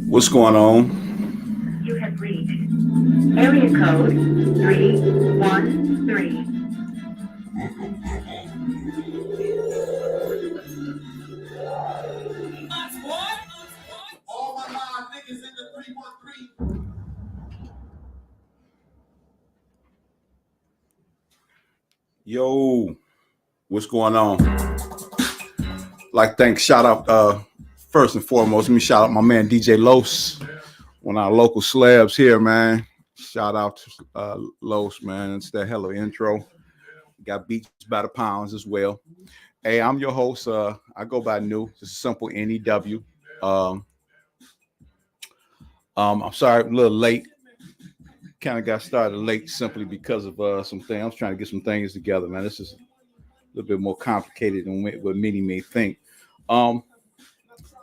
What's going on? You have reached area code 313. All my live niggas in the 313. Yo, what's going on? Like, thanks. Shout out, first and foremost, let me shout out my man DJ Los, one of our local slabs here, man. Shout out to Los, man. It's that hella intro. Got beats by the pounds as well. Hey, I'm your host. I go by New. Just simple NEW. I'm sorry, a little late. Kind of got started late simply because of some things. I was trying to get some things together, man. This is a little bit more complicated than what many may think.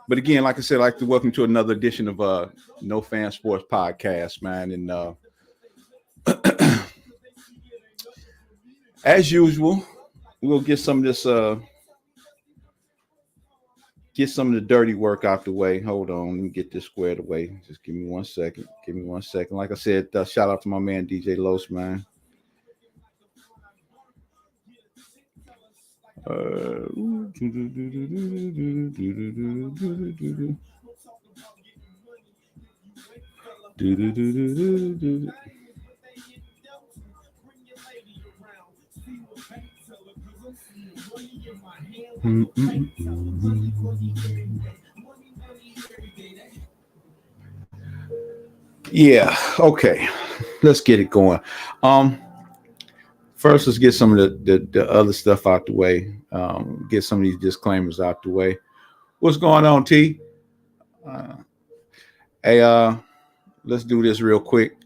But again, like I said, I'd like to welcome to another edition of No Fan Sports Podcast, man. And as usual, we'll get some of this, get some of the dirty work out the way. Hold on, let me get this squared away. Just give me 1 second. Give me 1 second. Like I said, shout out to my man DJ Los, man. Yeah, okay. Let's get it going. First, let's get some of the other stuff out the way. Get some of these disclaimers out the way. What's going on, T? Hey, let's do this real quick.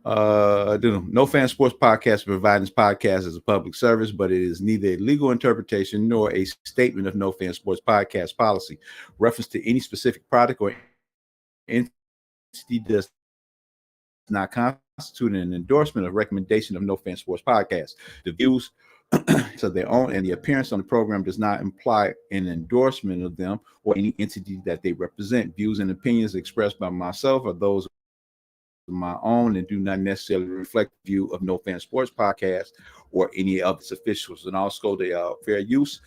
No Fan Sports Podcast providing this podcast as a public service, but it is neither a legal interpretation nor a statement of No Fan Sports Podcast policy. Reference to any specific product or entity does not constitute an endorsement or recommendation of No Fan Sports Podcast. The views of their own and the appearance on the program does not imply an endorsement of them or any entity that they represent. Views and opinions expressed by myself are those of my own and do not necessarily reflect the view of No Fan Sports Podcast or any of its officials. And also the fair use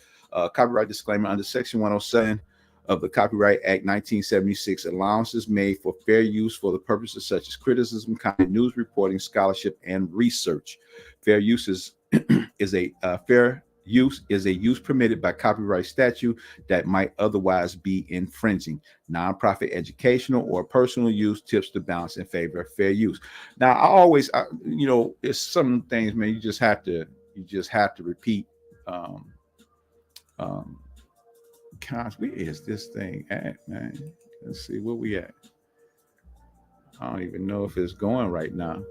copyright disclaimer under Section 107 of the Copyright Act 1976, allowances made for fair use for the purposes such as criticism, comment, news reporting, scholarship, and research. Fair use is fair use is a use permitted by copyright statute that might otherwise be infringing. Nonprofit, educational, or personal use tips the balance in favor of fair use. Now, it's some things, man. You just have to repeat. Where is this thing at, man? Let's see where we at. I don't even know if it's going right now.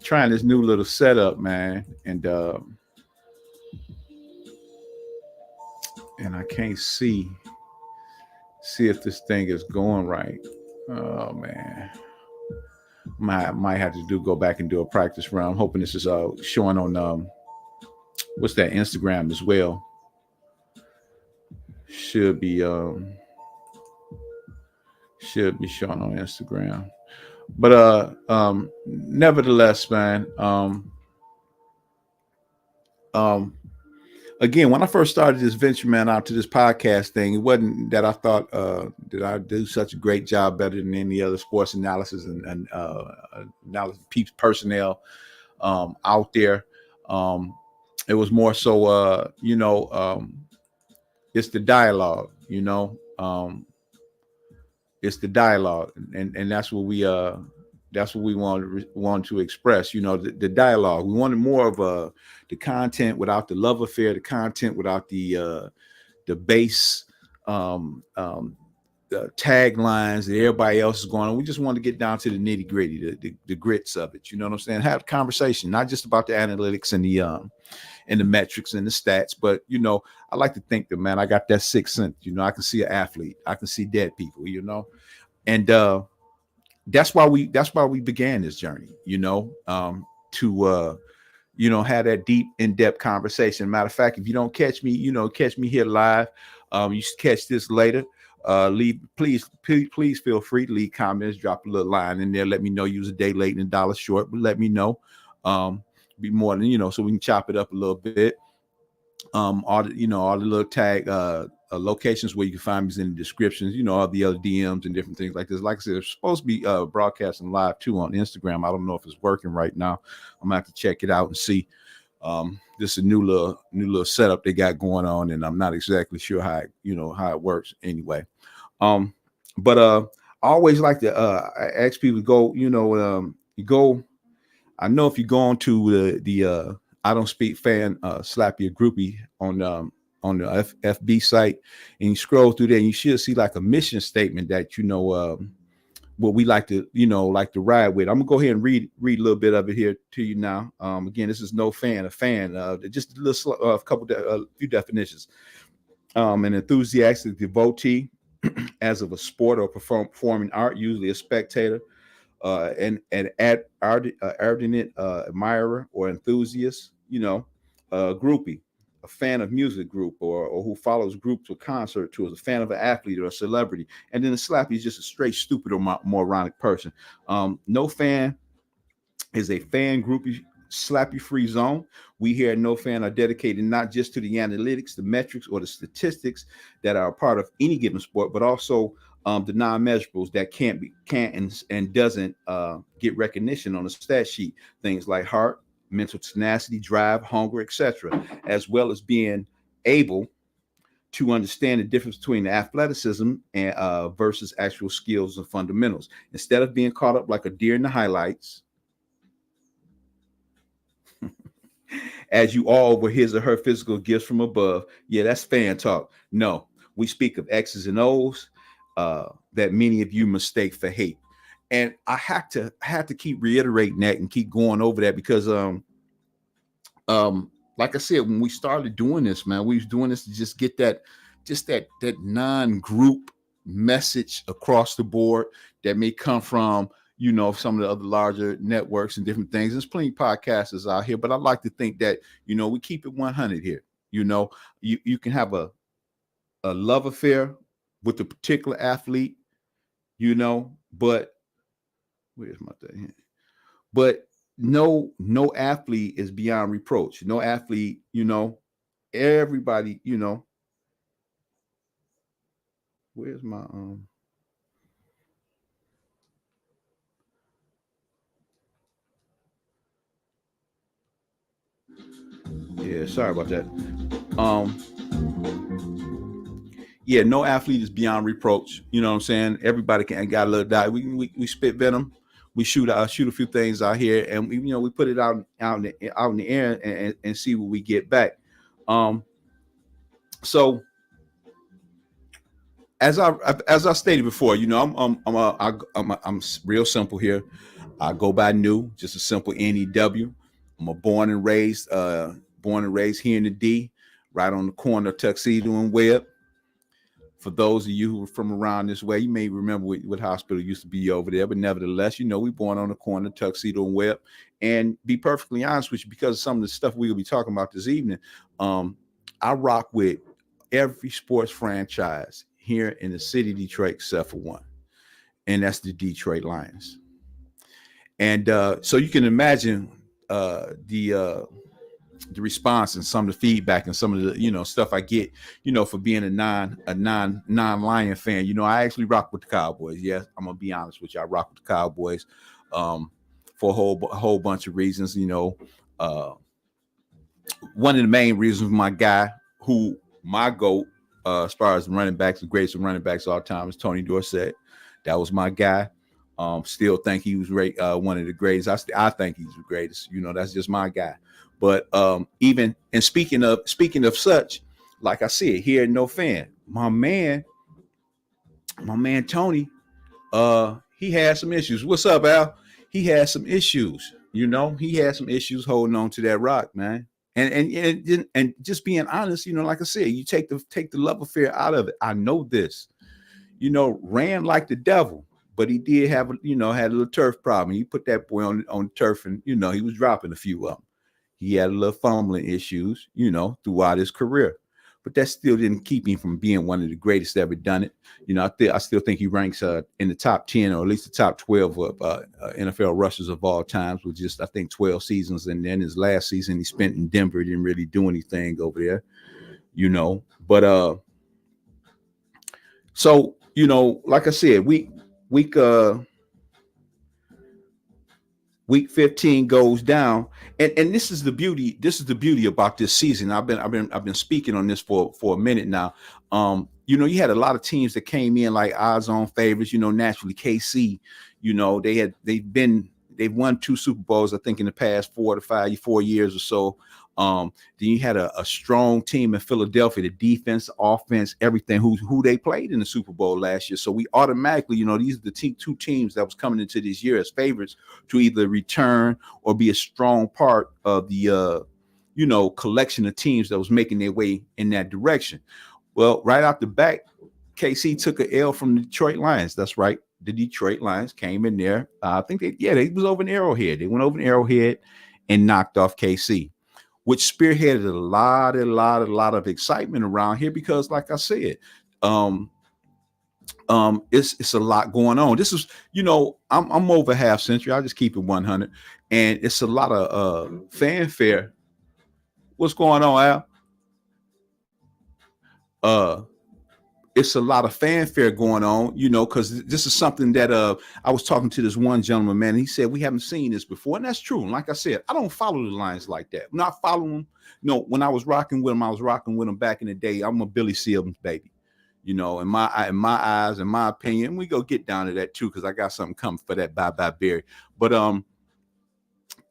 Trying this new little setup, man, and I can't see if this thing is going right. Oh man, might have to go back and do a practice run. I'm hoping this is showing on what's that, Instagram as well. Should be showing on Instagram. But nevertheless, man, again, when I first started this venture, man, out to this podcast thing, it wasn't that I thought that I do such a great job, better than any other sports analysis and analysis personnel out there. It was more so, it's the dialogue, it's the dialogue, and that's what we want to express, the dialogue. We wanted more of the content without the love affair, the content without the base the taglines that everybody else is going on. We just want to get down to the nitty gritty, the grits of it. You know what I'm saying? Have a conversation, not just about the analytics and the metrics and the stats, but I like to think that, man, I got that sixth sense. I can see an athlete, I can see dead people, and that's why we began this journey, to have that deep, in-depth conversation. Matter of fact, if you don't catch me, catch me here live. You should catch this later. Please feel free to leave comments, drop a little line in there. Let me know you was a day late and a dollar short, but let me know. Be more than so we can chop it up a little bit. All the little tag locations where you can find me is in the descriptions, all the other DMs and different things like this. Like I said, it's supposed to be broadcasting live too on Instagram. I don't know if it's working right now. I'm gonna have to check it out and see. This is a new little setup they got going on, and I'm not exactly sure how it works anyway. But I always like to ask people to go, you go. I know if you go on to the I Don't Speak Fan Slappy Groupie on the FB site, and you scroll through there, and you should see like a mission statement that what we like to ride with. I'm gonna go ahead and read a little bit of it here to you now. Again, this is no fan, a fan. Just a little few definitions. An enthusiastic devotee, as of a sport or performing art, usually a spectator. An ardent admirer or enthusiast, groupie, a fan of music group or who follows groups or concert tours, a fan of an athlete or a celebrity. And then the slappy is just a straight stupid or moronic person. No fan is a fan groupie slappy free zone. We here at No Fan are dedicated not just to the analytics, the metrics, or the statistics that are a part of any given sport, but also the non-measurables that can't and doesn't get recognition on a stat sheet. Things like heart, mental tenacity, drive, hunger, etc., as well as being able to understand the difference between the athleticism and versus actual skills and fundamentals. Instead of being caught up like a deer in the highlights, as you all were his or her physical gifts from above. Yeah, that's fan talk. No, we speak of X's and O's that many of you mistake for hate. And I have to keep reiterating that and keep going over that because like I said, when we started doing this, man, we was doing this to just get that non-group message across the board that may come from some of the other larger networks and different things. There's plenty of podcasters out here, but I like to think that we keep it 100 here. You can have a love affair with a particular athlete, but where's my thing? But no athlete is beyond reproach. No athlete, everybody, where's my yeah, sorry about that. Yeah, no athlete is beyond reproach. You know what I'm saying? Everybody got a little die. We spit venom. We shoot a few things out here, and we put it out in the air and see what we get back. So as I stated before, I'm real simple here. I go by New, just a simple NEW. I'm born and raised here in the D, right on the corner of Tuxedo and Webb. For those of you who are from around this way, you may remember what hospital used to be over there, but nevertheless, we born on the corner of Tuxedo and Webb. And be perfectly honest with you, because of some of the stuff we'll be talking about this evening, I rock with every sports franchise here in the city of Detroit except for one, and that's the Detroit Lions. And so you can imagine the response and some of the feedback and some of the stuff I get for being a non-Lion fan. I actually rock with the Cowboys. Yes, I'm gonna be honest with you. I rock with the Cowboys for a whole bunch of reasons. One of the main reasons, my guy, my GOAT as far as running backs, the greatest running backs of all time, is Tony Dorsett. That was my guy. Still think he was one of the greatest. I think he's the greatest. That's just my guy. But even and speaking of such, like I said, here at No Fan, my man Tony, he had some issues. What's up, Al? He had some issues. He had some issues holding on to that rock, man. And just being honest, like I said, you take the love affair out of it. I know this. Ran like the devil, but he did have had a little turf problem. He put that boy on turf, and he was dropping a few of them. He had a little fumbling issues, throughout his career. but that still didn't keep him from being one of the greatest ever done it. You know, I still think he ranks in the top 10 or at least the top 12 of NFL rushers of all times, with just I think 12 seasons, and then his last season he spent in Denver didn't really do anything over there, you know. But so you know, like I said, week 15 goes down, and this is the beauty about this season. I've been speaking on this for a minute now. You know, you had a lot of teams that came in like odds-on favorites. You know, naturally KC, you know, they've won 2 Super Bowls, I think, in the past 4 years or so. Then you had a strong team in Philadelphia, the defense, offense, everything, who they played in the Super Bowl last year. So we automatically, you know, these are the 2 teams that was coming into this year as favorites to either return or be a strong part of the, you know, collection of teams that was making their way in that direction. Well, right out the back, KC took an L from the Detroit Lions. That's right. The Detroit Lions came in there. I think they was over in Arrowhead. They went over in Arrowhead and knocked off KC, which spearheaded a lot of excitement around here because, like I said, it's a lot going on. This is, you know, I'm over half century. I'll just keep it 100, and it's a lot of fanfare. What's going on, Al? It's a lot of fanfare going on, you know, because this is something that I was talking to this one gentleman, man. And he said we haven't seen this before, and that's true. And like I said, I don't follow the Lions like that. I'm not following them. You know, when I was rocking with them, I was rocking with them back in the day. I'm a Billy Seals baby, you know. In my eyes, in my opinion, we go get down to that too, because I got something coming for that Bye Bye Barry. But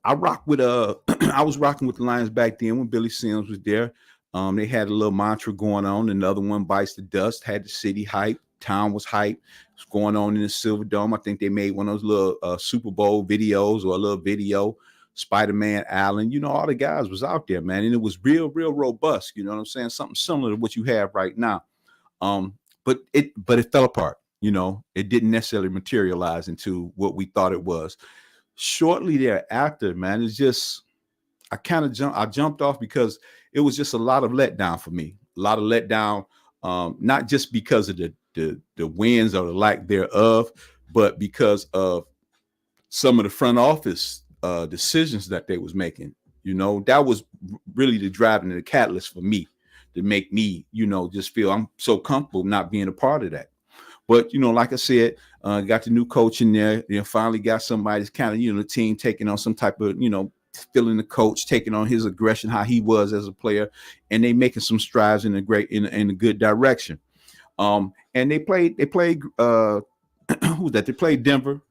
I rock with I was rocking with the Lions back then when Billy Seals was there. They had a little mantra going on. Another one bites the dust. Had the city hype. Town was hype. It's going on in the Silver Dome. I think they made one of those little Super Bowl videos or a little video. Spider-Man, Allen, you know, all the guys was out there, man, and it was real robust. You know what I'm saying? Something similar to what you have right now. But it fell apart. You know, it didn't necessarily materialize into what we thought it was. Shortly thereafter, man, it's just I jumped off because it was just a lot of letdown for me. A lot of letdown, not just because of the wins or the lack thereof, but because of some of the front office decisions that they was making. You know, that was really the driving and the catalyst for me to make me, you know, just feel I'm so comfortable not being a part of that. But, you know, like I said, got the new coach in there. You know, finally got somebody that's kind of, you know, the team taking on some type of, you know, feeling the coach, taking on his aggression, how he was as a player, and they making some strides in a good direction. And they played who's that? They played Denver.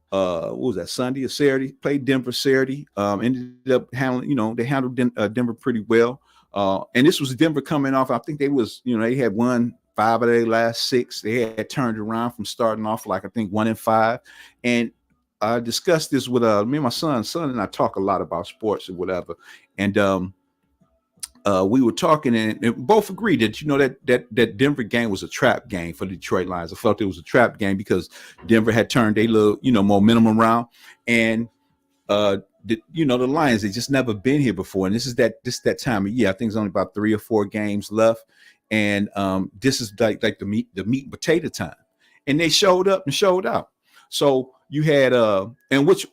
What was that, Sunday or Saturday? Played Denver Saturday. Ended up handling, you know, they handled Denver pretty well. And this was Denver coming off. I think they was, you know, they had won 5 of their last 6. They had turned around from starting off like I think 1-5. And I discussed this with me and my son. Son and I talk a lot about sports or whatever. And we were talking and both agreed that, you know, that Denver game was a trap game for the Detroit Lions. I felt it was a trap game because Denver had turned a little, you know, momentum around. And you know, the Lions, they just never been here before. And this is that time of year. I think it's only about 3 or 4 games left. And this is like the meat and potato time. And they showed up and showed out. So you had and which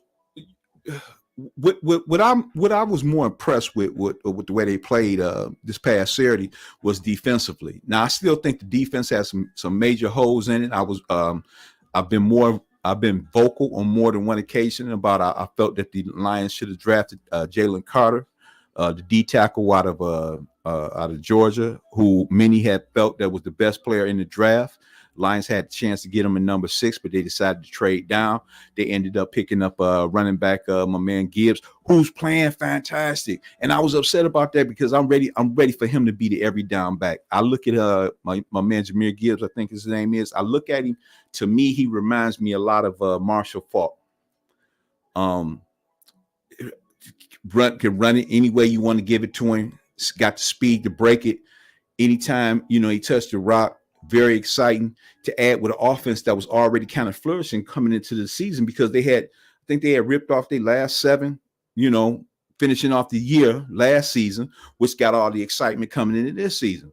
what I was more impressed with the way they played this past Saturday was defensively. Now I still think the defense has some major holes in it. I've been vocal on more than one occasion about I felt that the Lions should have drafted Jalen Carter, the D tackle out of Georgia, who many had felt that was the best player in the draft. Lions had a chance to get him in number 6, but they decided to trade down. They ended up picking up running back, my man Gibbs, who's playing fantastic. And I was upset about that because I'm ready for him to be the every down back. I look at my man Jahmyr Gibbs, I think his name is. I look at him. To me, he reminds me a lot of Marshall Faulk. Can run it any way you want to give it to him. He's got the speed to break it. Anytime, you know, he touched the rock. Very exciting to add with an offense that was already kind of flourishing coming into the season because I think they had ripped off their last 7, you know, finishing off the year last season, which got all the excitement coming into this season.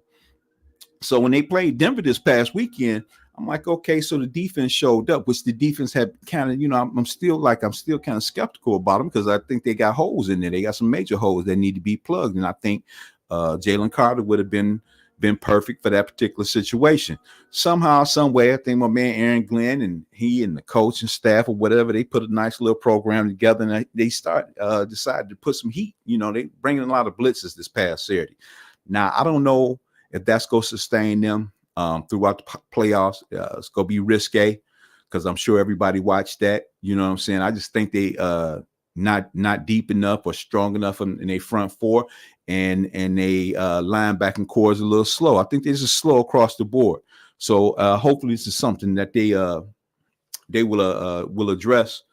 So when they played Denver this past weekend, I'm like, okay, so the defense showed up, which the defense had kind of, I'm still kind of skeptical about them because I think they got holes in there. They got some major holes that need to be plugged. And I think Jalen Carter would have been perfect for that particular situation. Somehow, some way, I think my man Aaron Glenn and he and the coach and staff or whatever, they put a nice little program together and they decided to put some heat. They bringing a lot of blitzes this past Saturday. Now, I don't know if that's going to sustain them throughout the playoffs. It's going to be risque because I'm sure everybody watched that. You know what I'm saying? I just think they not deep enough or strong enough in their front four, and they linebacking core is a little slow. I think they're just slow across the board. So hopefully this is something that they will address.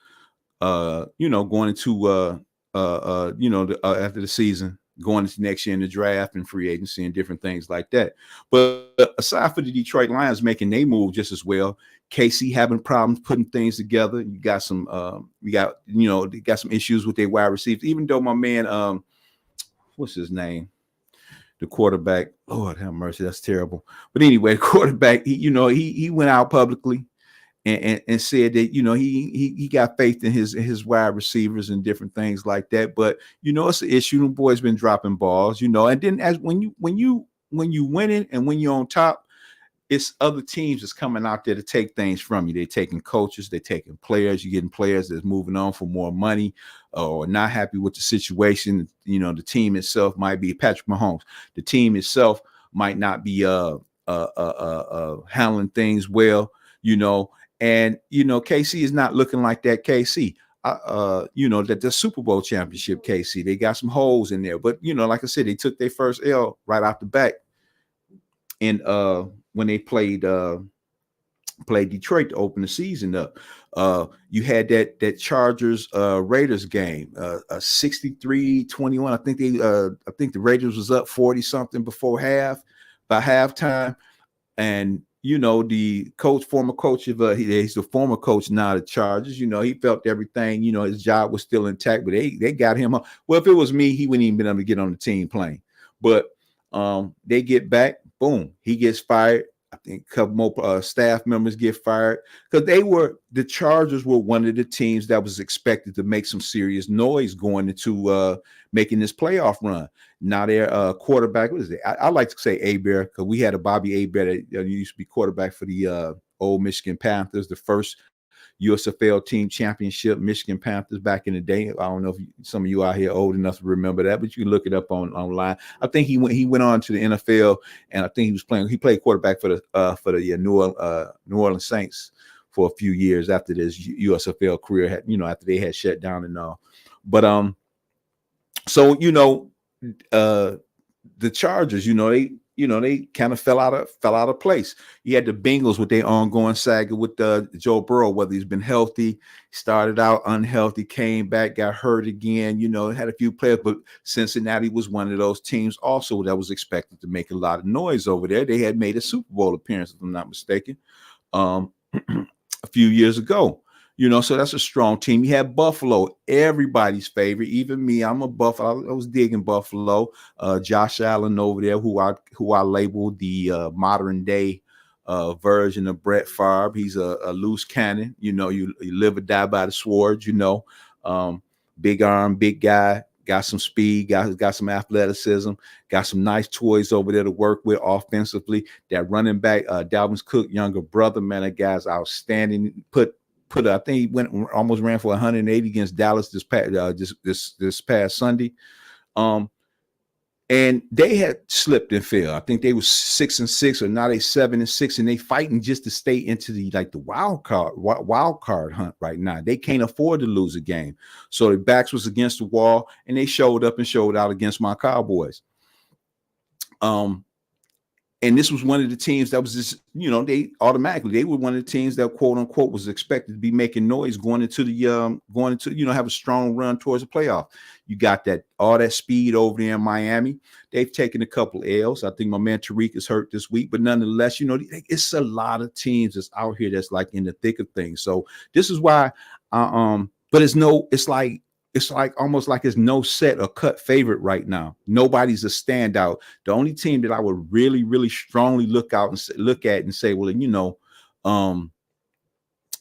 Going into after the season, going into next year in the draft and free agency and different things like that. But aside for the Detroit Lions making they move just as well, KC having problems putting things together. You got some they got some issues with their wide receivers, even though my man what's his name? The quarterback, Lord have mercy, that's terrible. But anyway, the quarterback, he went out publicly and said that he got faith in his wide receivers and different things like that. But it's an issue. The boys been dropping balls, and then as when you winning and when you're on top, it's other teams that's coming out there to take things from you. They're taking coaches, they're taking players. You're getting players that's moving on for more money or not happy with the situation. The team itself might be Patrick Mahomes. The team itself might not be handling things well, And KC is not looking like that KC. That the Super Bowl championship KC. They got some holes in there, but like I said, they took their first L right off the bat. And when they played Detroit to open the season up, you had that Chargers Raiders game, 63-21. I think the Raiders was up 40 something by halftime, and the former coach of he's the former coach now of the Chargers. He felt everything. His job was still intact, but they got him up. Well, if it was me, he wouldn't even been able to get on the team playing. But they get back, boom, he gets fired. I think a couple more staff members get fired because the Chargers were one of the teams that was expected to make some serious noise going into making this playoff run. Now their quarterback, what is it? I like to say A-Bear because we had a Bobby A-Bear that used to be quarterback for the old Michigan Panthers, the first USFL team championship, Michigan Panthers back in the day. I don't know if some of you out here old enough to remember that, but you can look it up online. I think he went on to the NFL, and I think he played quarterback for the New Orleans Saints for a few years after this USFL career had, after they had shut down and all. But so the Chargers, they kind of fell out of place. You had the Bengals with their ongoing saga with Joe Burrow, whether he's been healthy, started out unhealthy, came back, got hurt again. Had a few players, but Cincinnati was one of those teams also that was expected to make a lot of noise over there. They had made a Super Bowl appearance, if I'm not mistaken, a few years ago. So that's a strong team. You had Buffalo, everybody's favorite, even me. I'm a Buffalo. I was digging Buffalo. Josh Allen over there, who I labeled the modern day version of Brett Favre. He's a loose cannon. You live or die by the sword. Big arm, big guy, got some speed, got some athleticism, got some nice toys over there to work with offensively. That running back, Dalvin Cook's younger brother, man, that guy's outstanding. I think he almost ran for 180 against Dallas this past Sunday. And they had slipped and fell. I think they were 6-6, or now they 7-6, and they fighting just to stay into the wild card hunt right now. They can't afford to lose a game. So their backs was against the wall, and they showed up and showed out against my Cowboys. And this was one of the teams that was just, they were one of the teams that quote unquote was expected to be making noise going into have a strong run towards the playoff. You got all that speed over there in Miami. They've taken a couple L's. I think my man Tariq is hurt this week, but nonetheless, it's a lot of teams that's out here that's like in the thick of things. So this is why, but it's like it's like almost like it's no set or cut favorite right now. Nobody's a standout. The only team that I would really, really strongly look at and say, well,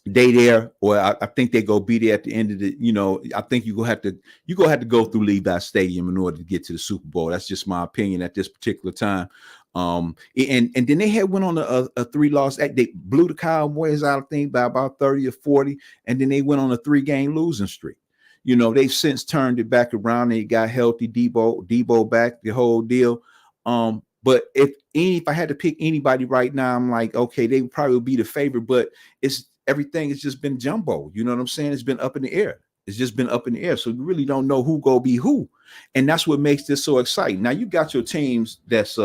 they there, or I think they go be there at the end of the, I think you have to go through Levi Stadium in order to get to the Super Bowl. That's just my opinion at this particular time. And then they had went on a 3-loss act. They blew the Cowboys out, I think, by about 30 or 40, and then they went on a 3-game losing streak. They've since turned it back around. They got healthy, Debo back, the whole deal. But if I had to pick anybody right now, I'm like, okay, they probably would be the favorite, but everything has just been jumbo. You know what I'm saying? It's been up in the air. It's just been up in the air. So you really don't know who go be who. And that's what makes this so exciting. Now you got your teams that's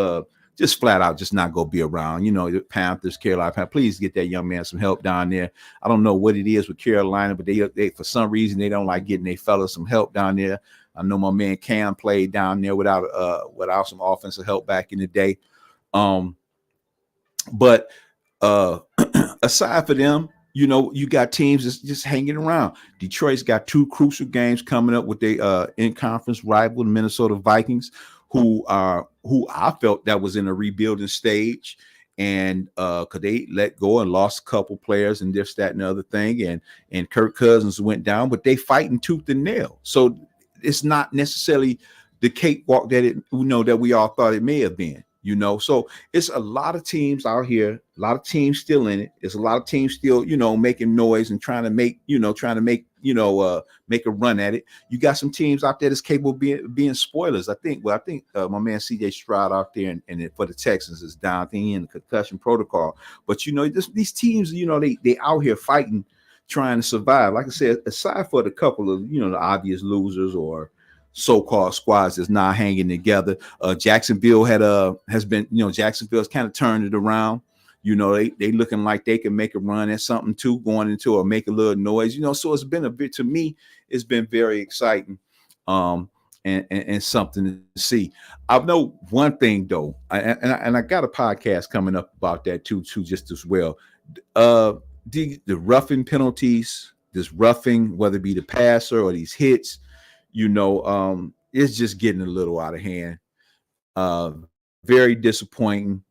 just flat out just not gonna be around. The Panthers, Carolina. Please get that young man some help down there. I don't know what it is with Carolina, but they for some reason they don't like getting their fellas some help down there. I know my man Cam played down there without some offensive help back in the day. But aside for them, you got teams that's just hanging around. Detroit's got 2 crucial games coming up with their in-conference rival, the Minnesota Vikings, who I felt that was in a rebuilding stage, and because they let go and lost a couple players and this, that, and the other thing, and Kirk Cousins went down, but they fighting tooth and nail. So it's not necessarily the cakewalk that we all thought it may have been. So it's a lot of teams out here, a lot of teams still in it. It's a lot of teams still, making noise and trying to make a run at it. You got some teams out there that's capable of being spoilers. I think my man CJ Stroud out there and for the Texans is down, I think, in the concussion protocol. But these teams, they out here fighting, trying to survive. Like I said, aside for the couple of the obvious losers or so-called squads that's not hanging together. Jacksonville Jacksonville's kind of turned it around. They looking like they can make a run at something too, going into or make a little noise. So it's been to me, it's been very exciting, and something to see. I know one thing though, and I got a podcast coming up about that too, just as well. The roughing penalties, this roughing, whether it be the passer or these hits. It's just getting a little out of hand. Very disappointing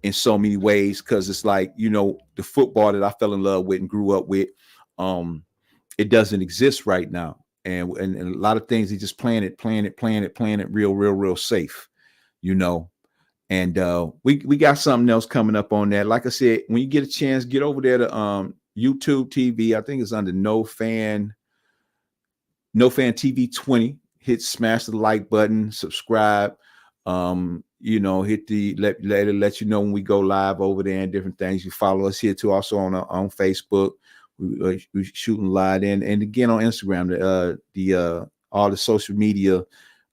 in so many ways, because it's like, the football that I fell in love with and grew up with, it doesn't exist right now. And a lot of things, they just playing it real safe, And we got something else coming up on that. Like I said, when you get a chance, get over there to YouTube TV. I think it's under No Fan TV 20. Smash the like button, subscribe. Hit the let you know when we go live over there and different things. You follow us here too, also on Facebook. We shooting live and again on Instagram. All the social media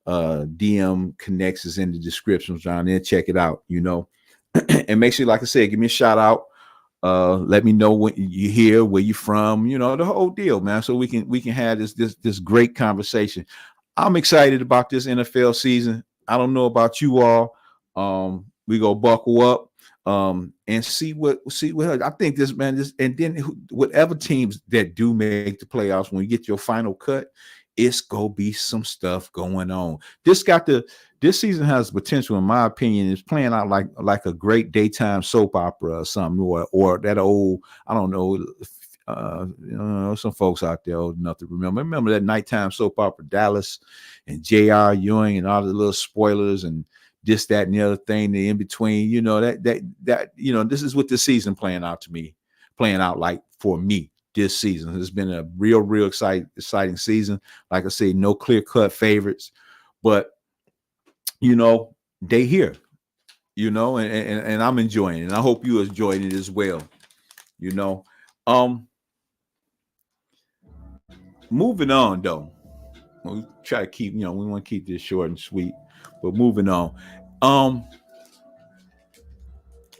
DM connects is in the descriptions down there. Check it out. And make sure, like I said, give me a shout out. Let me know when you're here, where you're from, the whole deal, man. So we can have this great conversation. I'm excited about this NFL season. I don't know about you all. We go buckle up and see what I think this, man. And then whatever teams that do make the playoffs, when you get your final cut, it's gonna be some stuff going on. This season has potential, in my opinion. It's playing out like a great daytime soap opera or something, or that old, I don't know, some folks out there old enough to remember that nighttime soap opera, Dallas and J.R. Ewing and all the little spoilers and this, that, and the other thing, the in between. This is what this season playing out like for me. This season it's been a real exciting season. Like I say, no clear-cut favorites, but they here, and I'm enjoying it, and I hope you enjoying it as well. Moving on though, we try to keep, we want to keep this short and sweet, but moving on.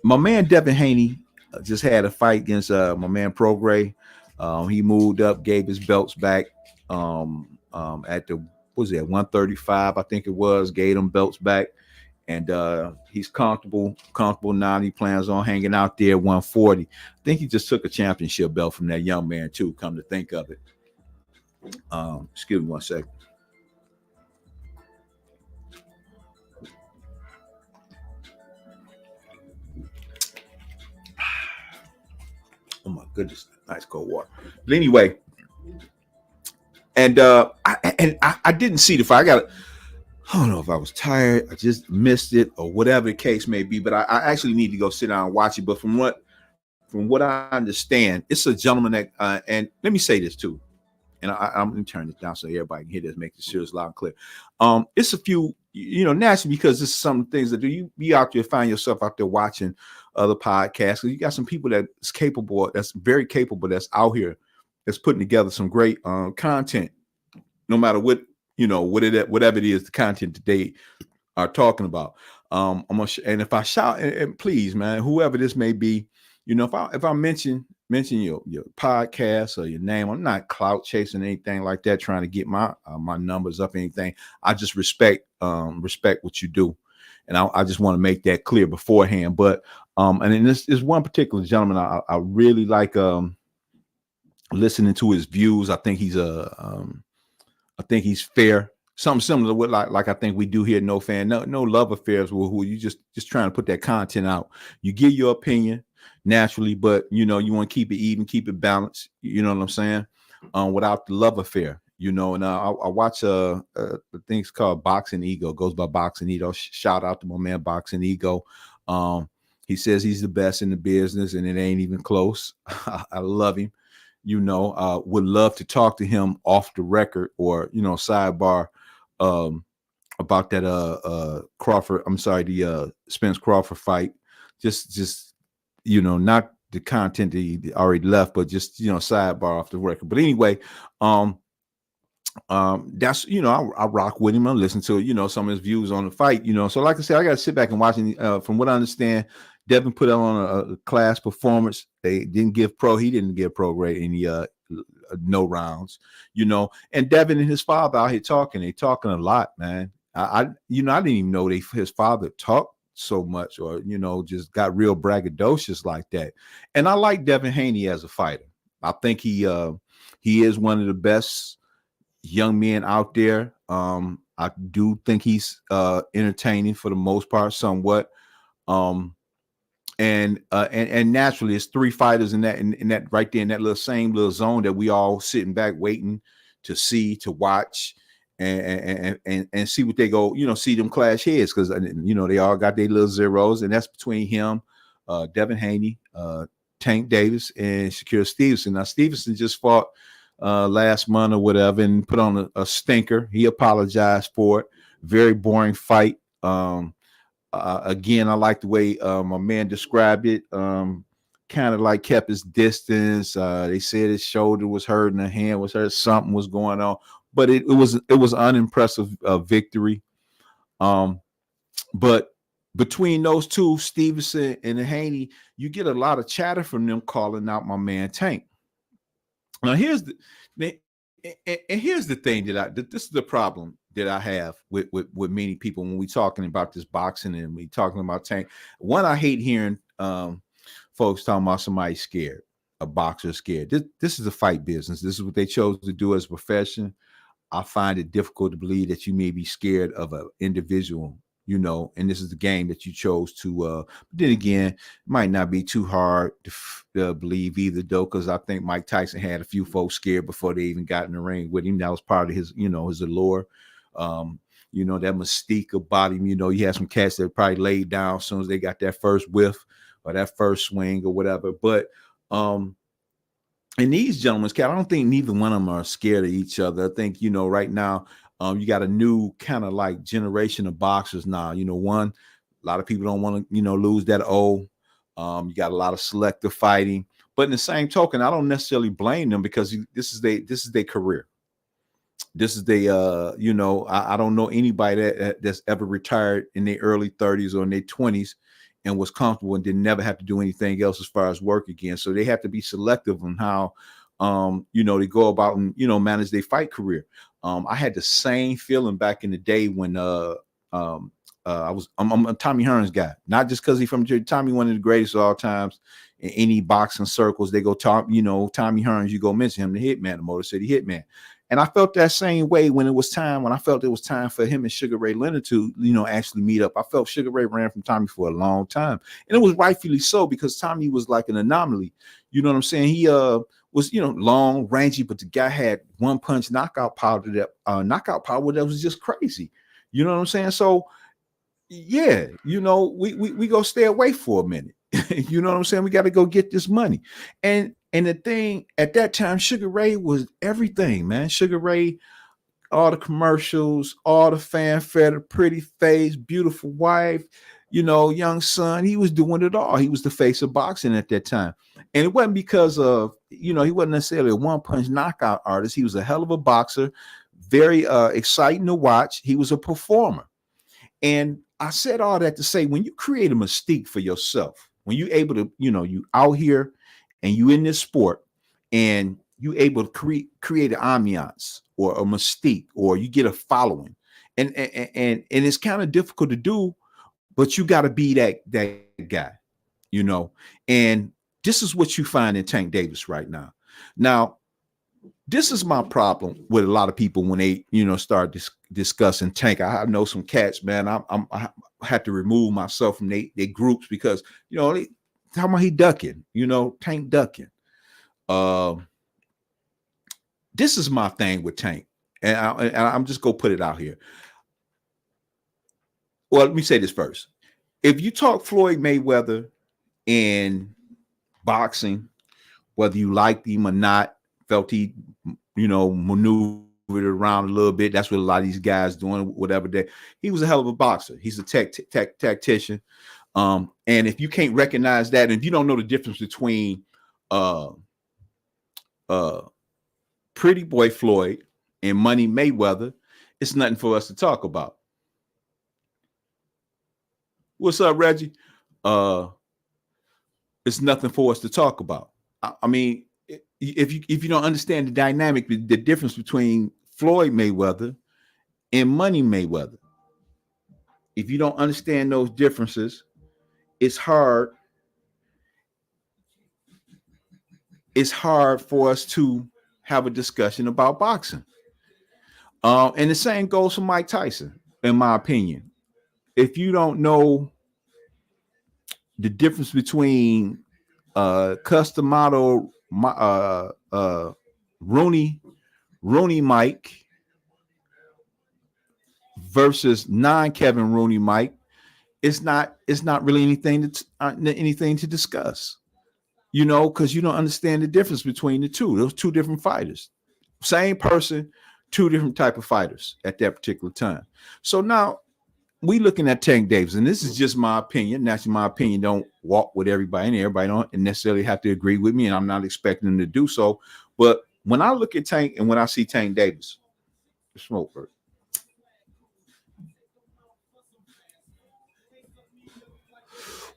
My man Devin Haney just had a fight against my man Prograis. He moved up, gave his belts back at the 135, I think it was, gave them belts back, and he's comfortable now. He plans on hanging out there at 140. I think he just took a championship belt from that young man too, come to think of it. Excuse me 1 second. Oh my goodness, nice cold water. But anyway, and I didn't see the fight. I don't know if I was tired, I just missed it, or whatever the case may be. But I actually need to go sit down and watch it. But from what I understand, it's a gentleman that and let me say this too. And I'm going to turn this down so everybody can hear this, make sure it's loud and clear. It's a few, naturally, because this is some things that you be out there, find yourself out there watching other podcasts. You got some people that's capable, that's very capable, that's out here, that's putting together some great content, no matter what, whatever it is, the content that they are talking about. I'm gonna and if I shout, and please, man, whoever this may be, if I mention your podcast or your name, I'm not clout chasing anything like that, trying to get my numbers up, anything. I just respect what you do, and I just want to make that clear beforehand. But and then this is one particular gentleman I really like listening to his views. I think he's fair. Something similar to what like I think we do here at No Fan. No love affairs with who you just trying to put that content out. You give your opinion naturally, but you want to keep it even, keep it balanced. You know what I'm saying? Without the love affair. And I watch the things called Boxing Ego. Goes by Boxing Ego. Shout out to my man Boxing Ego. He says he's the best in the business, and it ain't even close. I love him. Would love to talk to him off the record or sidebar about that Crawford. I'm sorry, the Spence Crawford fight. Just not the content that he already left, but just sidebar off the record. But anyway, that's I rock with him. I listen to some of his views on the fight. So like I said, I got to sit back and watch it. From what I understand, Devin put on a class performance. They didn't give pro. He didn't give pro grade any no rounds. And Devin and his father out here talking. They talking a lot, man. I didn't even know his father talked so much, or just got real braggadocious like that. And I like Devin Haney as a fighter. I think he is one of the best young men out there. I do think he's entertaining for the most part, somewhat. And naturally, it's three fighters in that right there in that same little zone that we all sitting back waiting to see, to watch, and see what they go, see them clash heads, because they all got their little zeros, and that's between him, Devin Haney, Tank Davis, and Shakur Stevenson. Now Stevenson just fought last month or whatever and put on a stinker. He apologized for it. Very boring fight. Again, I like the way my man described it. Kind of like kept his distance. They said his shoulder was hurting, the hand was hurt, something was going on, but it was unimpressive victory. But between those two, Stevenson and Haney, you get a lot of chatter from them calling out my man Tank. Now here's the thing this is the problem that I have with many people when we talking about this boxing and we talking about Tank. One, I hate hearing folks talking about somebody scared, a boxer scared. This is a fight business. This is what they chose to do as a profession. I find it difficult to believe that you may be scared of an individual, and this is the game that you chose to. But then again, it might not be too hard to believe either, though, because I think Mike Tyson had a few folks scared before they even got in the ring with him. That was part of his, his allure. That mystique about him. You had some cats that probably laid down as soon as they got that first whiff or that first swing or whatever. But and these gentlemen, I don't think neither one of them are scared of each other. I think, right now, you got a new kind of like generation of boxers now. One, a lot of people don't want to, lose that O. You got a lot of selective fighting. But in the same token, I don't necessarily blame them, because this is their career. This is I don't know anybody that's ever retired in their early 30s or in their 20s and was comfortable and didn't never have to do anything else as far as work again. So they have to be selective on how, they go about and, manage their fight career. I had the same feeling back in the day when I'm a Tommy Hearns guy, not just because he's from Tommy, one of the greatest of all times in any boxing circles. They go Tommy Hearns, you go mention him, the Hitman, the Motor City Hitman. And I felt that same way when I felt it was time for him and Sugar Ray Leonard to, actually meet up. I felt Sugar Ray ran from Tommy for a long time. And it was rightfully so, because Tommy was like an anomaly. You know what I'm saying? He was, long, rangy, but the guy had one punch knockout power that was just crazy. You know what I'm saying? So yeah, we go stay away for a minute. You know what I'm saying? We got to go get this money. And the thing at that time, Sugar Ray was everything, man. Sugar Ray, all the commercials, all the fanfare, the pretty face, beautiful wife, young son. He was doing it all. He was the face of boxing at that time. And it wasn't because of, he wasn't necessarily a one-punch knockout artist. He was a hell of a boxer, very exciting to watch. He was a performer. And I said all that to say, when you create a mystique for yourself, when you're able to, you out here and you in this sport and you able to create an ambiance or a mystique, or you get a following, and it's kind of difficult to do, but you got to be that guy, and this is what you find in Tank Davis right now. Now, this is my problem with a lot of people when they, start discussing Tank. I know some cats, man. I had to remove myself from they groups because, they talking about he ducking, Tank ducking. This is my thing with Tank, and I'm just gonna put it out here. Well, let me say this first. If you talk Floyd Mayweather in boxing, whether you liked him or not, felt he, maneuvered around a little bit. That's what a lot of these guys doing, whatever he was a hell of a boxer. He's a tactician. And if you can't recognize that, and if you don't know the difference between Pretty Boy Floyd and Money Mayweather, it's nothing for us to talk about. What's up, Reggie? It's nothing for us to talk about. I mean, if you don't understand the dynamic, the difference between Floyd Mayweather and Money Mayweather, if you don't understand those differences, it's hard for us to have a discussion about boxing. And the same goes for Mike Tyson, in my opinion. If you don't know the difference between custom model Rooney Mike versus non-Kevin Rooney Mike, it's not really anything to discuss, because you don't understand the difference between the two. Those two different fighters, same person, two different type of fighters at that particular time. So now we looking at Tank Davis, and this is just my opinion. Naturally, my opinion don't walk with everybody, and everybody don't necessarily have to agree with me, and I'm not expecting them to do so. But when I look at Tank and when I see Tank Davis, smoke bird.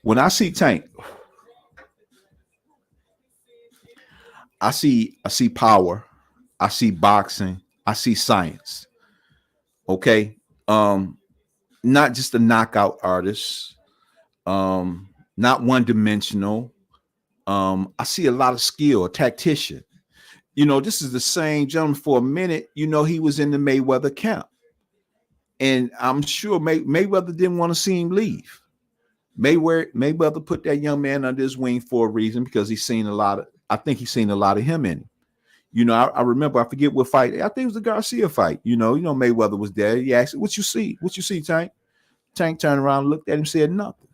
When I see Tank, I see power, I see boxing, I see science. Okay. Not just a knockout artist, not one-dimensional. I see a lot of skill, a tactician. This is the same gentleman for a minute. He was in the Mayweather camp. And I'm sure Mayweather didn't want to see him leave. Mayweather put that young man under his wing for a reason, because he's seen a lot of him in him. I remember, I forget what fight. I think it was the Garcia fight. Mayweather was there. He asked, "What you see? What you see, Tank?" Tank turned around, looked at him, said nothing.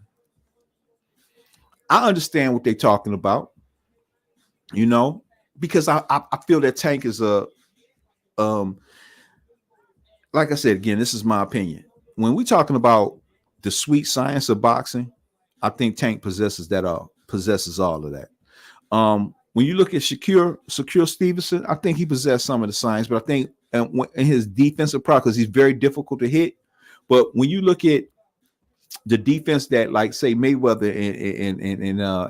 I understand what they're talking about, because I feel that Tank is a, like I said, again, this is my opinion. When we're talking about the sweet science of boxing, I think Tank possesses all of that. When you look at Shakur Stevenson, I think he possessed some of the science, but I think in his defensive prowess, because he's very difficult to hit. But when you look at the defense that, like, say, Mayweather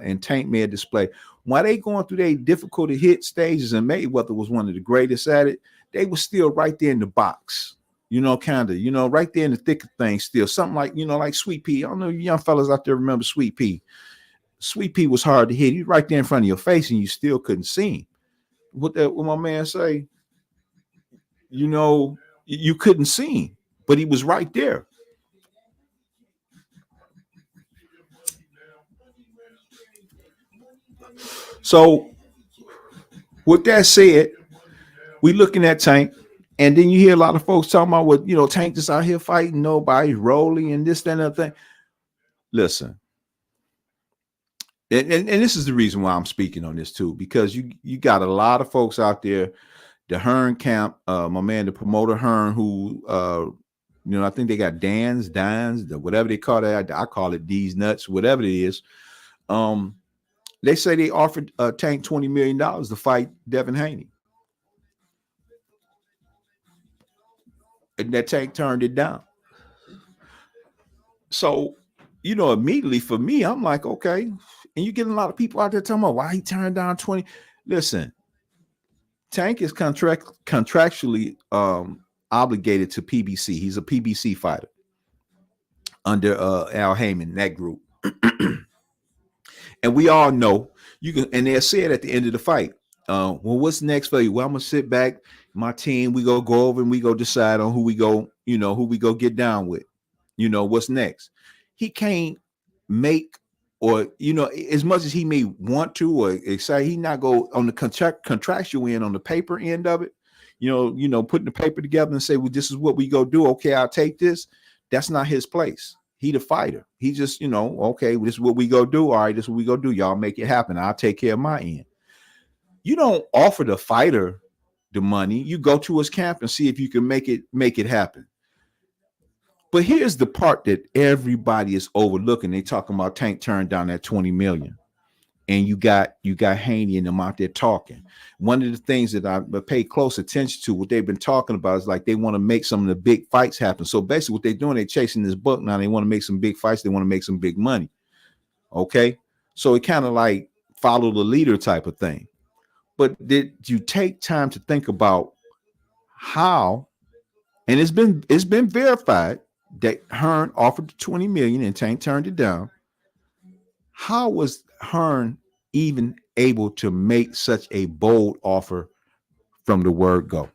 and Tank may display, while they going through their difficult to hit stages, and Mayweather was one of the greatest at it, they were still right there in the box. Right there in the thick of things still. Something like, like Sweet Pea. I don't know if you young fellas out there remember Sweet Pea. Sweet Pea was hard to hit. He's right there in front of your face, and you still couldn't see him. What my man say? You know, you couldn't see him, but he was right there. So with that said, we looking at Tank, and then you hear a lot of folks talking about what, you know, Tank just out here fighting nobody, rolling and this, that, and other thing. Listen, and this is the reason why I'm speaking on this too, because you got a lot of folks out there, the Hearn camp, my man, the promoter Hearn, who you know, I think they got Dines, whatever they call that. I call it D's nuts, whatever it is. They say they offered Tank $20 million to fight Devin Haney. And that Tank turned it down. So, you know, immediately for me, I'm like, okay. And you get a lot of people out there talking about why he turned down 20. Listen, Tank is contractually obligated to PBC. He's a PBC fighter under Al Heyman, that group. And we all know you can, and they'll say it at the end of the fight. Well, what's next for you? Well, I'm gonna sit back, my team, we go over and we go decide on who we go, you know, who we go get down with. You know, what's next? He can't make, or, you know, as much as he may want to or excited, he not go on the contractual end, on the paper end of it, you know, putting the paper together and say, well, this is what we go do. Okay, I'll take this. That's not his place. He the fighter. He just, you know, okay, this is what we go do. All right, this is what we go do. Y'all make it happen. I'll take care of my end. You don't offer the fighter the money. You go to his camp and see if you can make it happen. But here's the part that everybody is overlooking. They talking about Tank turned down that 20 million. And you got Haney and them out there talking. One of the things that I pay close attention to, what they've been talking about, is like they want to make some of the big fights happen. So basically what they're doing, they're chasing this book now. They want to make some big fights. They want to make some big money. Okay. So it kind of like follow the leader type of thing. But did you take time to think about how, and it's been verified that Hearn offered the 20 million and Tank turned it down. How was Hearn even able to make such a bold offer from the word go?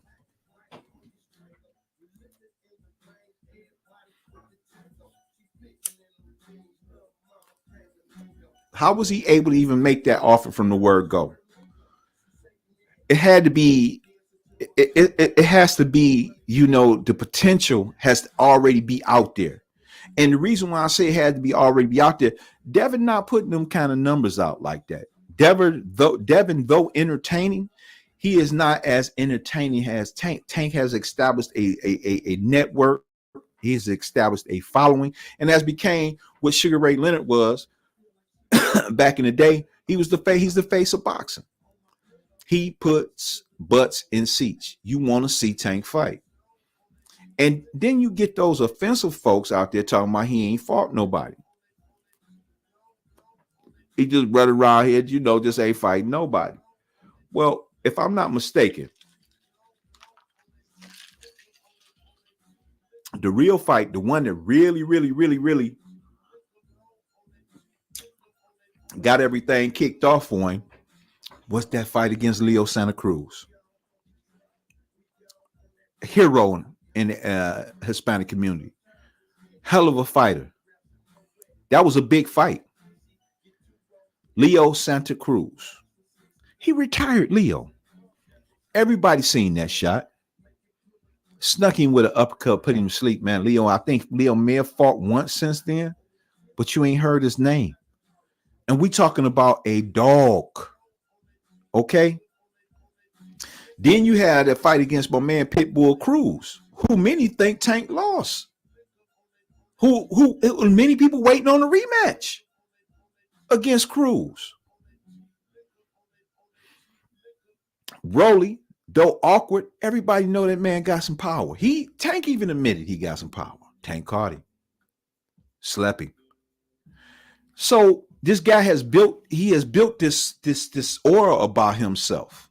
How was he able to even make that offer from the word go? It had to be, it has to be, you know, the potential has to already be out there. And the reason why I say it had to be already be out there, Devin not putting them kind of numbers out like that. Devin, though entertaining, he is not as entertaining as Tank. Tank has established a network. He's established a following, and has became what Sugar Ray Leonard was back in the day. He's the face of boxing. He puts butts in seats. You want to see Tank fight. And then you get those offensive folks out there talking about he ain't fought nobody. He just run around here, you know, just ain't fighting nobody. Well, if I'm not mistaken, the real fight, the one that really got everything kicked off for him, was that fight against Leo Santa Cruz. A hero in the Hispanic community. Hell of a fighter. That was a big fight. Leo Santa Cruz. He retired Leo. Everybody seen that shot. Snuck him with an uppercut, put him to sleep, man. Leo, I think Leo may have fought once since then, but you ain't heard his name. And we talking about a dog. Okay? Then you had a fight against my man Pitbull Cruz, who many think Tank lost. Who many people waiting on a rematch against Cruz. Rolly, though awkward, everybody know that man got some power. Tank even admitted he got some power. Tank caught him. Slept him. So this guy has built this aura about himself.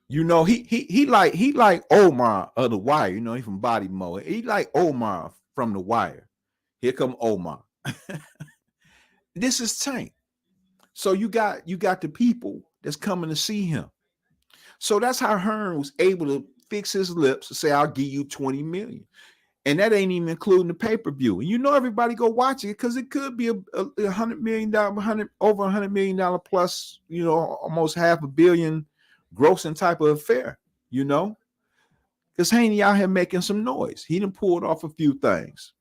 You know, he like Omar of The Wire. You know, he from Body Mode. He like Omar from The Wire. Here come Omar. This is Tank. So you got the people that's coming to see him. So that's how Hearn was able to fix his lips and say, I'll give you 20 million. And that ain't even including the pay-per-view. And you know everybody go watch it because it could be a $100 million, over $100 million plus, you know, almost $500 million grossing type of affair, you know? Because Haney out here making some noise. He done pulled off a few things.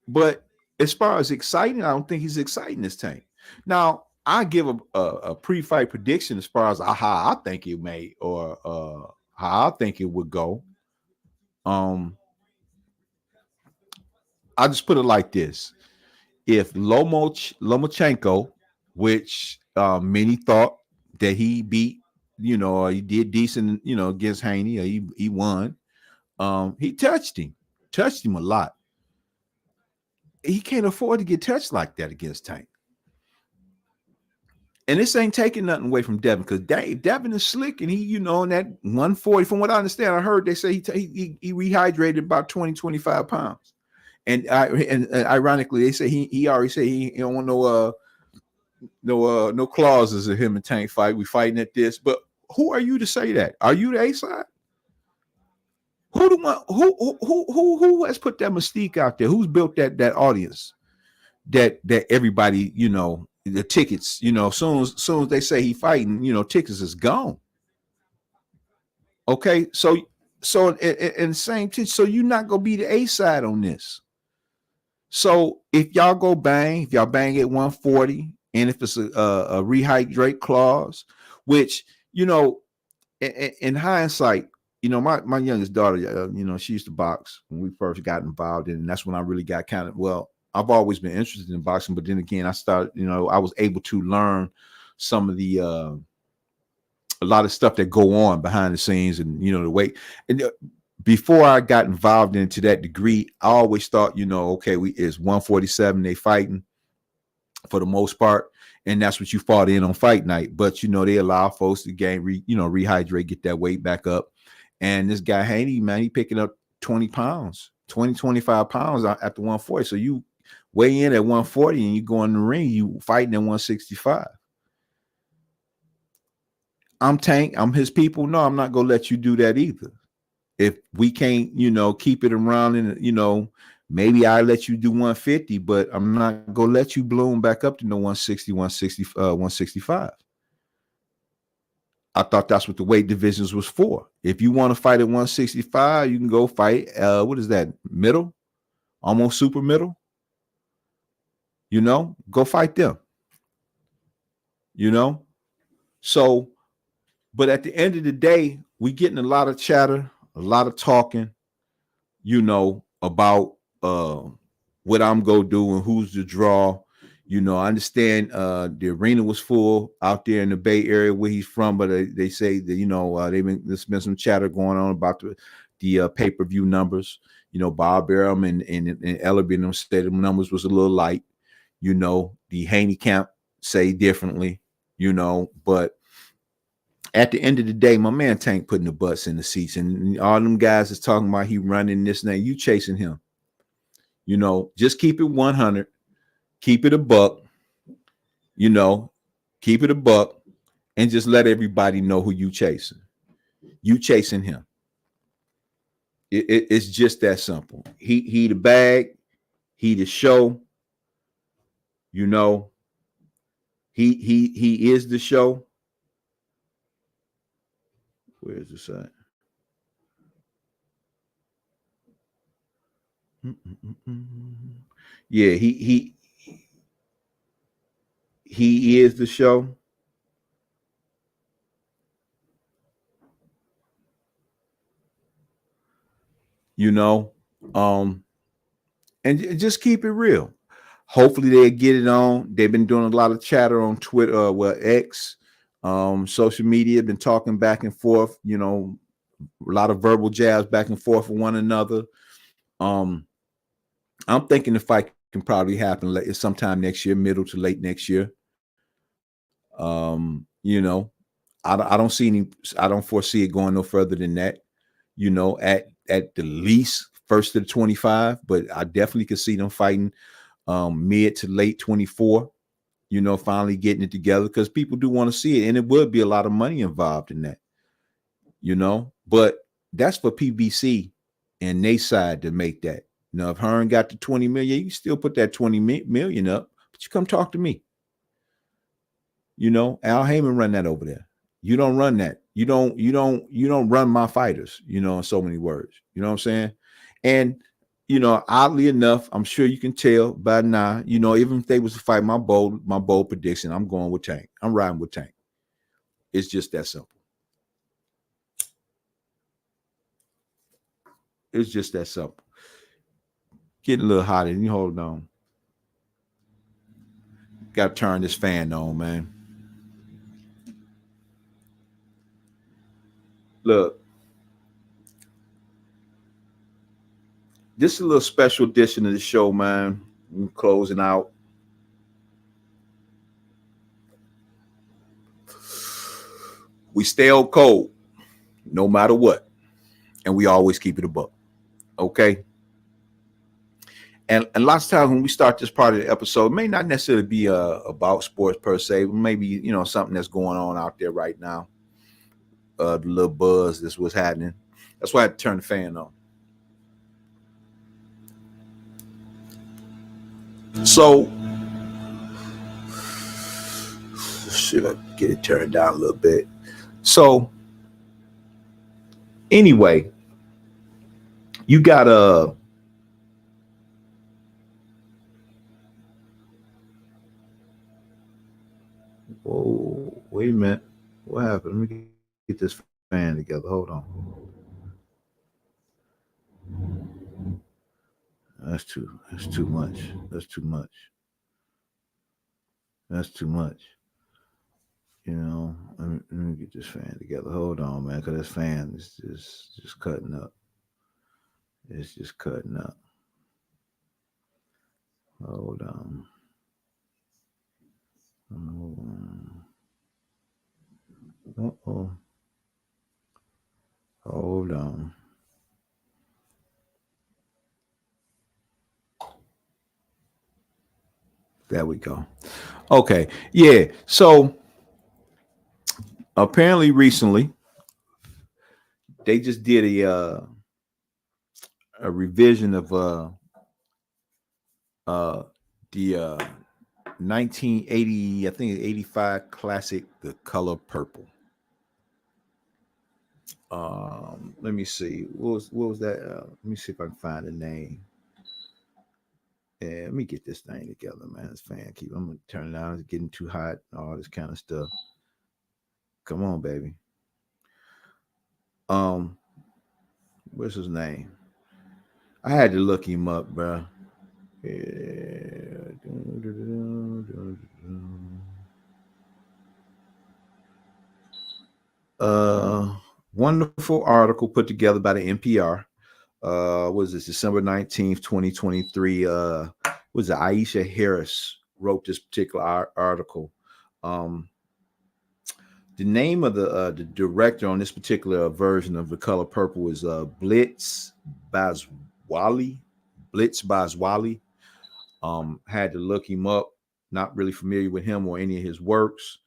But as far as exciting, I don't think he's exciting this tank. Now, I give a pre-fight prediction as far as how I think it may or how I think it would go. I'll just put it like this. If Lomachenko, which many thought that he beat, you know, he did decent, you know, against Haney, or he won. He touched him a lot. He can't afford to get touched like that against Tank. And this ain't taking nothing away from Devin, because Devin is slick, and he, you know, in that 140, from what I understand, I heard they say he rehydrated about 20, 25 pounds. And ironically, they say he already said he don't want no clauses of him and Tank fight. We fighting at this, but who are you to say that? Are you the A side? Who has put that mystique out there? Who's built that audience? That everybody, you know, the tickets, you know, as soon as they say he fighting, you know, tickets is gone. Okay, so and same thing. So you're not gonna be the A side on this. So if y'all bang at 140, and if it's a rehydrate clause, which, you know, in hindsight, you know, my youngest daughter, you know, she used to box when we first got involved in, and that's when I really got kind of, well, I've always been interested in boxing, but then again, I started, you know, I was able to learn some of the a lot of stuff that go on behind the scenes, and, you know, the way. And before I got involved into that degree, I always thought, you know, okay, it's 147, they fighting for the most part, and that's what you fought in on fight night. But, you know, they allow folks to rehydrate, get that weight back up. And this guy Haney, man, he picking up 20 pounds, 20, 25 pounds after 140. So you weigh in at 140 and you go in the ring, you fighting at 165. I'm Tank, I'm his people. No, I'm not gonna let you do that either. If we can't, you know, keep it around, and, you know, maybe I let you do 150, but I'm not gonna let you bloom back up to no 160, 165. I thought that's what the weight divisions was for. If you want to fight at 165, you can go fight. What is that? Middle, almost super middle. You know, go fight them. You know, so. But at the end of the day, we getting a lot of chatter, a lot of talking, you know, about what I'm gonna do and who's the draw. You know, I understand the arena was full out there in the Bay Area where he's from, but they say that, you know, there's been some chatter going on about the pay-per-view numbers. You know, Bob Arum and Ellerby and them said the numbers was a little light. You know, the Haney camp say differently, you know, but at the end of the day, my man Tank putting the butts in the seats, and all them guys is talking about he running this and that. You chasing him. You know, just keep it 100, keep it a buck, you know, keep it a buck, and just let everybody know who you chasing. You chasing him. It's just that simple. He the bag, he the show. You know, he is the show. Where's the side? Yeah, he is the show. You know, and just keep it real. Hopefully they get it on. They've been doing a lot of chatter on Twitter, X, social media, been talking back and forth, you know, a lot of verbal jabs back and forth with one another. I'm thinking the fight can probably happen sometime next year, middle to late next year. You know, I don't foresee it going no further than that. You know, at the least first to the 25, but I definitely could see them fighting mid to late 24. You know, finally getting it together, because people do want to see it, and it would be a lot of money involved in that. you know. But that's for PBC and they side to make that. If Hearn got the 20 million, you can still put that 20 million up, but you come talk to me. Al Heyman run that over there. You don't run that. You don't run my fighters, in so many words. You know what I'm saying? And oddly enough, I'm sure you can tell by now, even if they was to fight my bold prediction, I'm going with Tank. I'm riding with Tank. It's just that simple. It's just that simple. Getting a little hot in you. Hold on. Got to turn this fan on, man. Look. This is a little special edition of the show, man. We're closing out. We stay on cold no matter what. And we always keep it a buck. Okay? And lots of times when we start this part of the episode, it may not necessarily be about sports per se, but maybe, something that's going on out there right now. The little buzz, this was happening. That's why I had to turn the fan on. So, should I get it turned down a little bit? So, anyway, you got whoa, wait a minute. What happened? Let me get this fan together. Hold on. That's too much. That's too much. That's too much. Let me get this fan together. Hold on, man, because this fan is just cutting up. It's just cutting up. Hold on. Uh-oh. Hold on. There we go. Okay. Yeah. So apparently recently they just did a revision of the 1980, I think 85 classic, The Color Purple. Let me see. What was that? Let me see if I can find the name. Yeah, let me get this thing together, man. This fan I'm gonna turn it on. It's getting too hot. All this kind of stuff. Come on, baby. What's his name? I had to look him up, bro. Yeah. Wonderful article put together by the NPR. Was this December 19th, 2023? Was it Aisha Harris wrote this particular article? The name of the director on this particular version of The Color Purple is Blitz Bazwali. Had to look him up. Not really familiar with him or any of his works.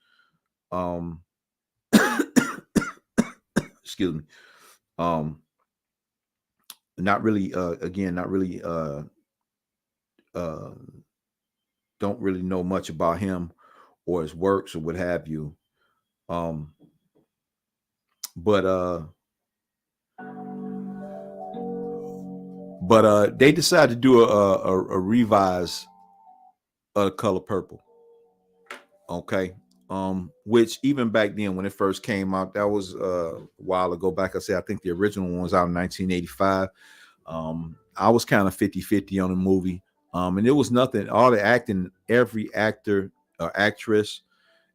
Excuse me. Not really. Not really. Don't really know much about him or his works or what have you. But they decided to do a revise of Color Purple. Okay. Which even back then when it first came out, that was a while ago. Back I said, I think the original one was out in 1985. I was kind of 50-50 on the movie. And there was nothing, all the acting, every actor or actress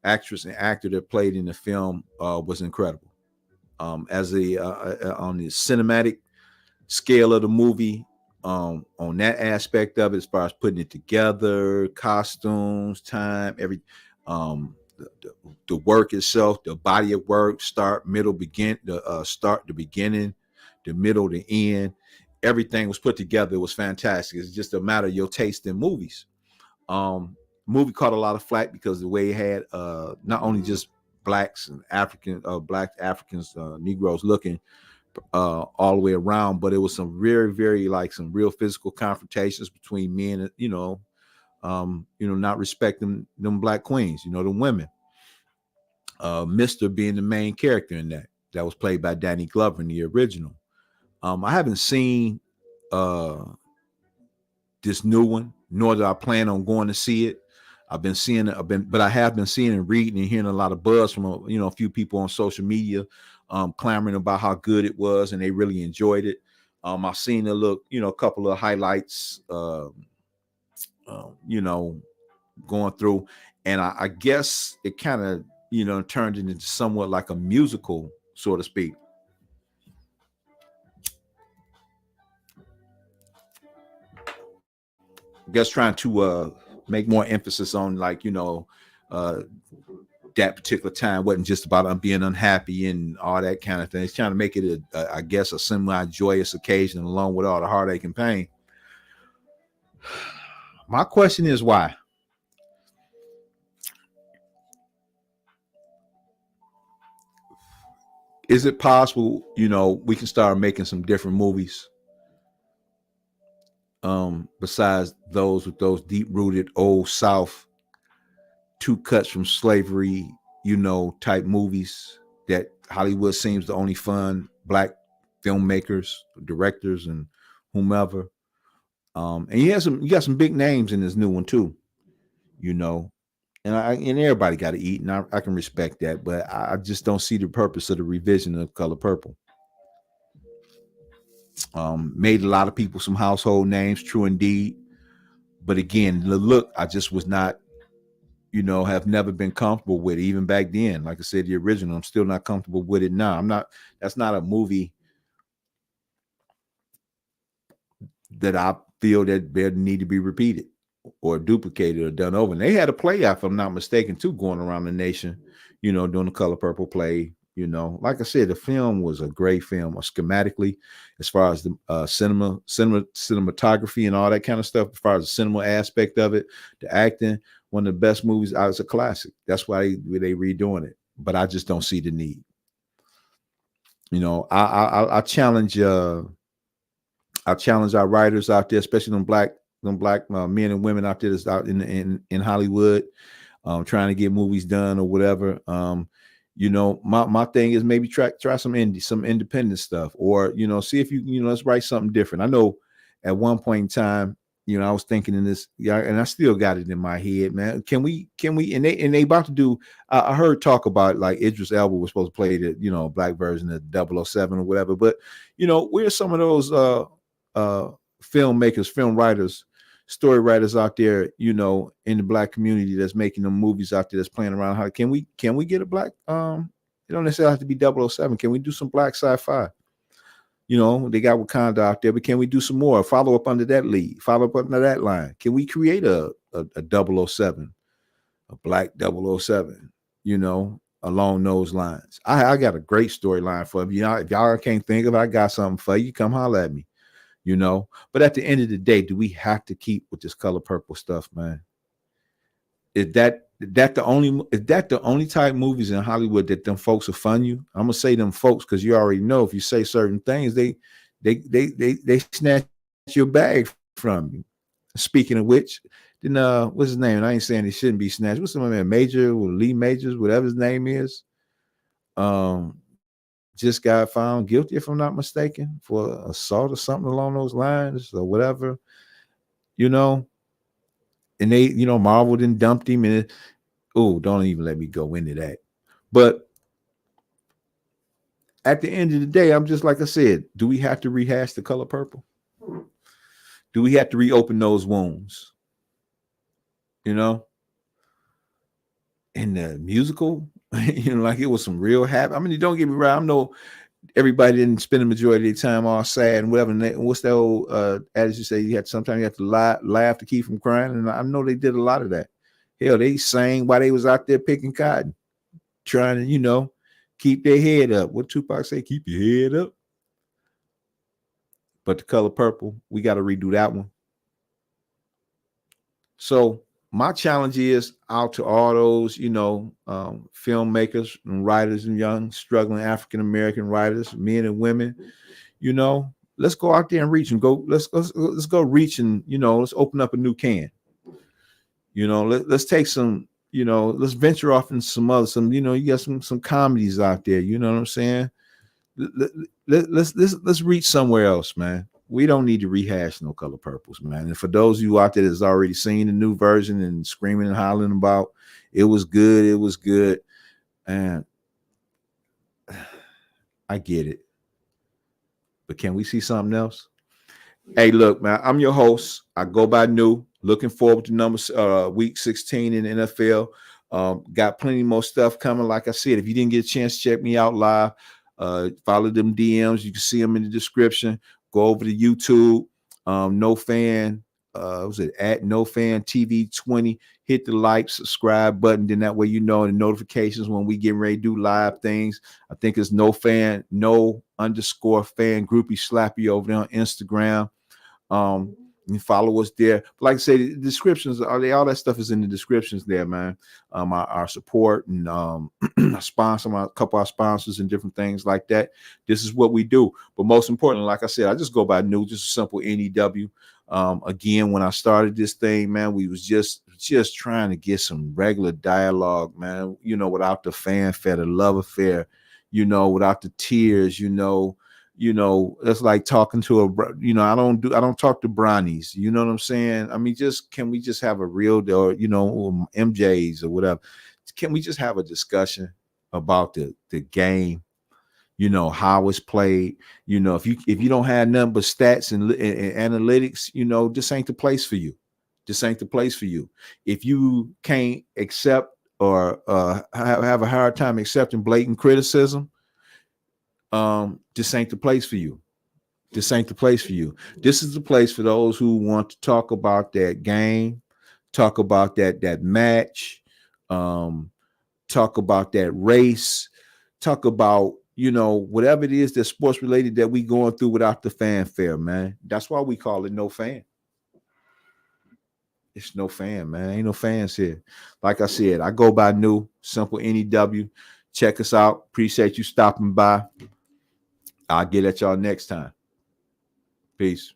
and actor that played in the film was incredible. As on the cinematic scale of the movie, on that aspect of it, as far as putting it together, costumes, time, every the work itself, the body of work, start, middle, beginning, the middle, the end, everything was put together. It was fantastic. It's just a matter of your taste in movies. Movie caught a lot of flack because the way it had not only just blacks and black Africans, Negroes looking all the way around. But it was some very, very like some real physical confrontations between men, not respecting them black queens, the women. Mr. being the main character in that was played by Danny Glover in the original. I haven't seen this new one, nor do I plan on going to see it. But I have been seeing and reading and hearing a lot of buzz from a few people on social media, clamoring about how good it was and they really enjoyed it. I've seen a couple of highlights, going through, and I guess it kind of turned it into somewhat like a musical, so to speak. I guess trying to make more emphasis on that particular time wasn't just about being unhappy and all that kind of thing. It's trying to make it I guess a semi-joyous occasion along with all the heartache and pain. My question is why? Is it possible, we can start making some different movies besides those with those deep-rooted old South, two cuts from slavery, type movies that Hollywood seems to only fund black filmmakers, directors, and whomever. And you got some big names in this new one too, and everybody got to eat, and I can respect that, but I just don't see the purpose of the revision of Color Purple. Made a lot of people some household names, true indeed, but again, the look I just was not, have never been comfortable with it, even back then. Like I said, the original, I'm still not comfortable with it now. That's not a movie that I feel that there need to be repeated or duplicated or done over. And they had a play out, if I'm not mistaken, too, going around the nation, doing the Color Purple play. Like I said, the film was a great film, schematically, as far as the cinematography and all that kind of stuff, as far as the cinema aspect of it, the acting, one of the best movies. It's a classic. That's why they redoing it. But I just don't see the need. I challenge our writers out there, especially them black men and women out there that's out in Hollywood, trying to get movies done or whatever. My thing is maybe try some independent stuff, or see if you let's write something different. I know at one point in time, I was thinking in this, and I still got it in my head, man. Can we and they about to do, I heard talk about like Idris Elba was supposed to play the black version of 007 or whatever, but where's some of those filmmakers, film writers, story writers out there, in the black community that's making them movies out there that's playing around? How can we get a black, it don't necessarily have to be 007. Can we do some black sci-fi? They got Wakanda out there, but can we do some more? Follow up under that lead, follow up under that line. Can we create a 007, a black 007, along those lines? I got a great storyline for you. If y'all can't think of it, I got something for you. Come holler at me. But at the end of the day, do we have to keep with this Color Purple stuff, man? Is that the only type of movies in Hollywood that them folks will fund you? I'm gonna say them folks because you already know if you say certain things, they snatch your bag from you. Speaking of which, then what's his name? And I ain't saying he shouldn't be snatched. What's the man, Major or Lee Majors, whatever his name is? Just got found guilty, if I'm not mistaken, for assault or something along those lines or whatever, and they, Marvel didn't dumped him, and don't even let me go into that. But at the end of the day, I'm just like I said, do we have to rehash the Color Purple? Do we have to reopen those wounds? In the musical, like it was some real happy. I mean, don't get me wrong. I know everybody didn't spend the majority of their time all sad and whatever. And what's that old adage you say? Sometimes you have to laugh to keep from crying. And I know they did a lot of that. Hell, they sang while they was out there picking cotton, trying to, keep their head up. What Tupac say? Keep your head up. But the Color Purple, we got to redo that one. So my challenge is out to all those, filmmakers and writers and young struggling African American writers, men and women. Let's go out there and reach and go. Let's go reach and let's open up a new can. Let's take some. Let's venture off in some. You got some comedies out there. You know what I'm saying? Let's reach somewhere else, man. We don't need to rehash No Color Purples, man. And for those of you out there that's already seen the new version and screaming and hollering about it was good, and I get it. But can we see something else? Hey, look, man, I'm your host. I go by New. Looking forward to week 16 in the NFL. Got plenty more stuff coming. Like I said, if you didn't get a chance to check me out live, follow them DMs. You can see them in the description. Go over to YouTube. No Fan. Was it at No Fan TV 20? Hit the like, subscribe button. Then that way the notifications when we get ready to do live things. I think it's No Fan, _fangroupieslappy over there on Instagram. You follow us there. Like I say, the descriptions all that stuff is in the descriptions there, man. Our support and a couple of our sponsors and different things like that. This is what we do. But most importantly, like I said, I just go by New, just a simple NEW. Again, when I started this thing, man, we was just trying to get some regular dialogue, man. Without the fanfare, the love affair, without the tears, that's like talking to I don't talk to brownies. You know what I'm saying? I mean, can we just have a real, or MJs or whatever? Can we just have a discussion about the game? How it's played. If you don't have nothing but stats and analytics, this ain't the place for you. This ain't the place for you. If you can't accept or have a hard time accepting blatant criticism, this ain't the place for you. This ain't the place for you. This is the place for those who want to talk about that game, talk about that match, talk about that race, talk about whatever it is that's sports related that we going through without the fanfare, man. That's why we call it No Fan. It's No Fan, man. Ain't no fans here. Like I said, I go by New, simple NEW. Check us out. Appreciate you stopping by. I'll get at y'all next time. Peace.